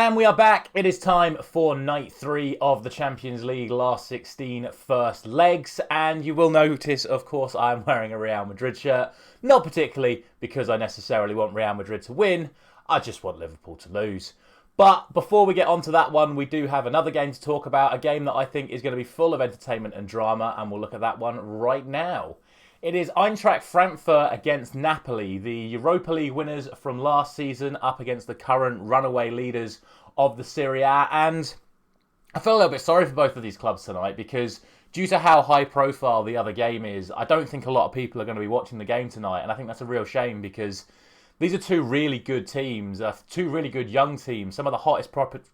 And we are back. It is time for night 3 of the Champions League last 16 first legs. And you will notice, of course, I'm wearing a Real Madrid shirt. Not particularly because I necessarily want Real Madrid to win. I just want Liverpool to lose. But before we get on to that one, we do have another game to talk about. A game that I think is going to be full of entertainment and drama. And we'll look at that one right now. It is Eintracht Frankfurt against Napoli, the Europa League winners from last season, up against the current runaway leaders of the Serie A. And I feel a little bit sorry for both of these clubs tonight because due to how high profile the other game is, I don't think a lot of people are going to be watching the game tonight. And I think that's a real shame because these are two really good teams, two really good young teams. Some of the hottest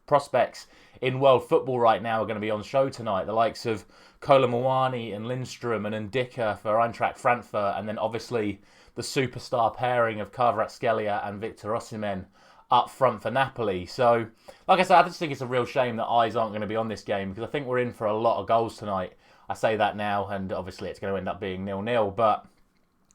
prospects in world football right now are going to be on show tonight. The likes of Kolo Muani and Lindstrom and Ndicka for Eintracht Frankfurt, and then obviously the superstar pairing of Kvaratskhelia and Victor Osimhen up front for Napoli. So, like I said, I just think it's a real shame that eyes aren't going to be on this game because I think we're in for a lot of goals tonight. I say that now, and obviously it's going to end up being 0-0, but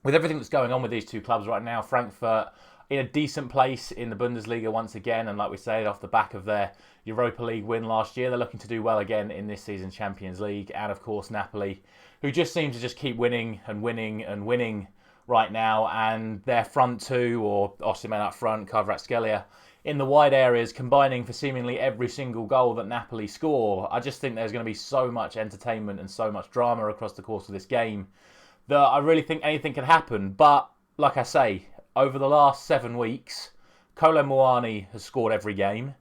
with everything that's going on with these two clubs right now, Frankfurt in a decent place in the Bundesliga once again, and like we say, off the back of their Europa League win last year, they're looking to do well again in this season's Champions League. And of course Napoli, who just seem to just keep winning and winning and winning right now, and their front two, or Osimhen up front, Kvaratskhelia in the wide areas, combining for seemingly every single goal that Napoli score. I just think there's going to be so much entertainment and so much drama across the course of this game that I really think anything can happen. But like I say, over the last 7 weeks, Kolo Muani has scored every game,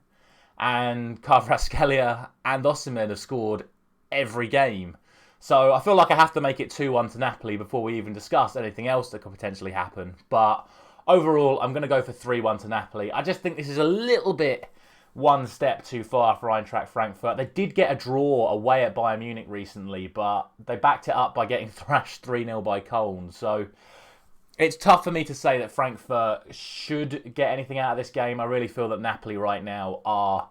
and Kvaratskhelia and Osimhen have scored every game. So I feel like I have to make it 2-1 to Napoli before we even discuss anything else that could potentially happen. But overall, I'm going to go for 3-1 to Napoli. I just think this is a little bit one step too far for Eintracht Frankfurt. They did get a draw away at Bayern Munich recently, but they backed it up by getting thrashed 3-0 by Köln. So it's tough for me to say that Frankfurt should get anything out of this game. I really feel that Napoli right now are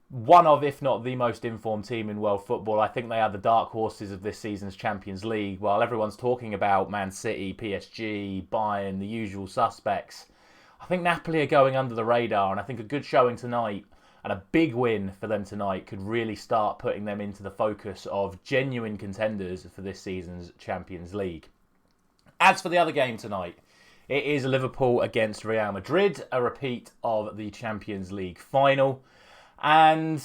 one of, if not the most informed team in world football. I think they are the dark horses of this season's Champions League. While everyone's talking about Man City, PSG, Bayern, the usual suspects, I think Napoli are going under the radar, and I think a good showing tonight and a big win for them tonight could really start putting them into the focus of genuine contenders for this season's Champions League. As for the other game tonight, it is Liverpool against Real Madrid, a repeat of the Champions League final. And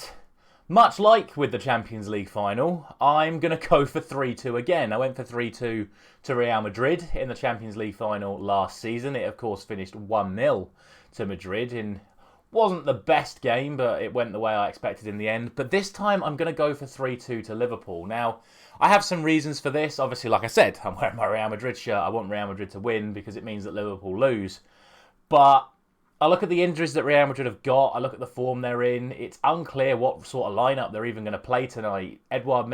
much like with the Champions League final, I'm going to go for 3-2 again. I went for 3-2 to Real Madrid in the Champions League final last season. It, of course, finished 1-0 to Madrid in wasn't the best game, but it went the way I expected in the end. But this time, I'm going to go for 3-2 to Liverpool. Now, I have some reasons for this. Obviously, like I said, I'm wearing my Real Madrid shirt. I want Real Madrid to win because it means that Liverpool lose. But I look at the injuries that Real Madrid have got. I look at the form they're in. It's unclear what sort of lineup they're even going to play tonight. Ferland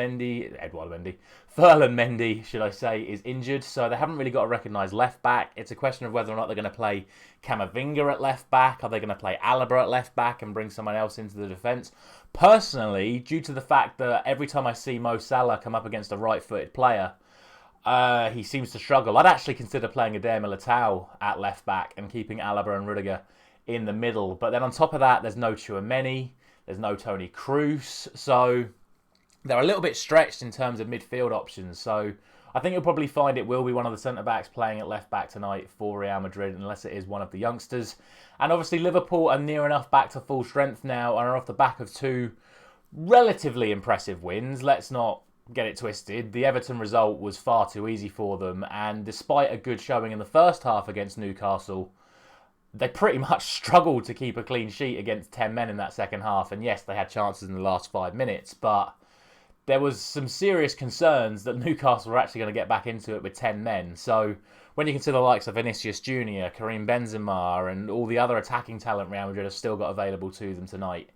Mendy, should I say, is injured, so they haven't really got a recognised left back. It's a question of whether or not they're going to play Camavinga at left back. Are they going to play Alaba at left back and bring someone else into the defence? Personally, due to the fact that every time I see Mo Salah come up against a right-footed player, he seems to struggle. I'd actually consider playing Eder Militao at left back and keeping Alaba and Rudiger in the middle. But then on top of that, there's no Tchouaméni, there's no Toni Kroos, so they're a little bit stretched in terms of midfield options. So I think you'll probably find it will be one of the centre-backs playing at left-back tonight for Real Madrid, unless it is one of the youngsters. And obviously Liverpool are near enough back to full strength now and are off the back of two relatively impressive wins. Let's not get it twisted. The Everton result was far too easy for them, and despite a good showing in the first half against Newcastle, they pretty much struggled to keep a clean sheet against 10 men in that second half. And yes, they had chances in the last 5 minutes, but there was some serious concerns that Newcastle were actually going to get back into it with 10 men. So when you consider the likes of Vinicius Jr., Karim Benzema, and all the other attacking talent Real Madrid have still got available to them tonight,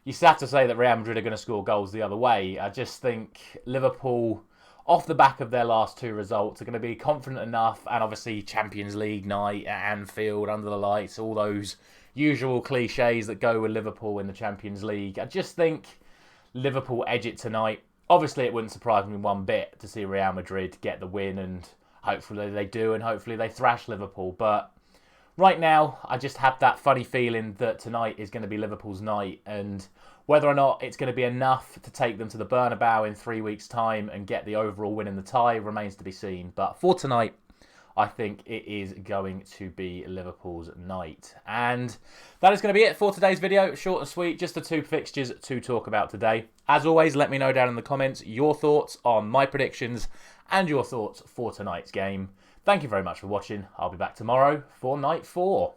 you still have to say that Real Madrid are going to score goals the other way. I just think Liverpool, off the back of their last 2 results, are going to be confident enough, and obviously Champions League night at Anfield, under the lights, all those usual cliches that go with Liverpool in the Champions League. I just think Liverpool edge it tonight. Obviously, it wouldn't surprise me one bit to see Real Madrid get the win, and hopefully they do, and hopefully they thrash Liverpool. But right now, I just have that funny feeling that tonight is going to be Liverpool's night, and whether or not it's going to be enough to take them to the Bernabeu in 3 weeks' time and get the overall win in the tie remains to be seen. But for tonight, I think it is going to be Liverpool's night. And that is going to be it for today's video. Short and sweet, just the 2 fixtures to talk about today. As always, let me know down in the comments your thoughts on my predictions and your thoughts for tonight's game. Thank you very much for watching. I'll be back tomorrow for night 4.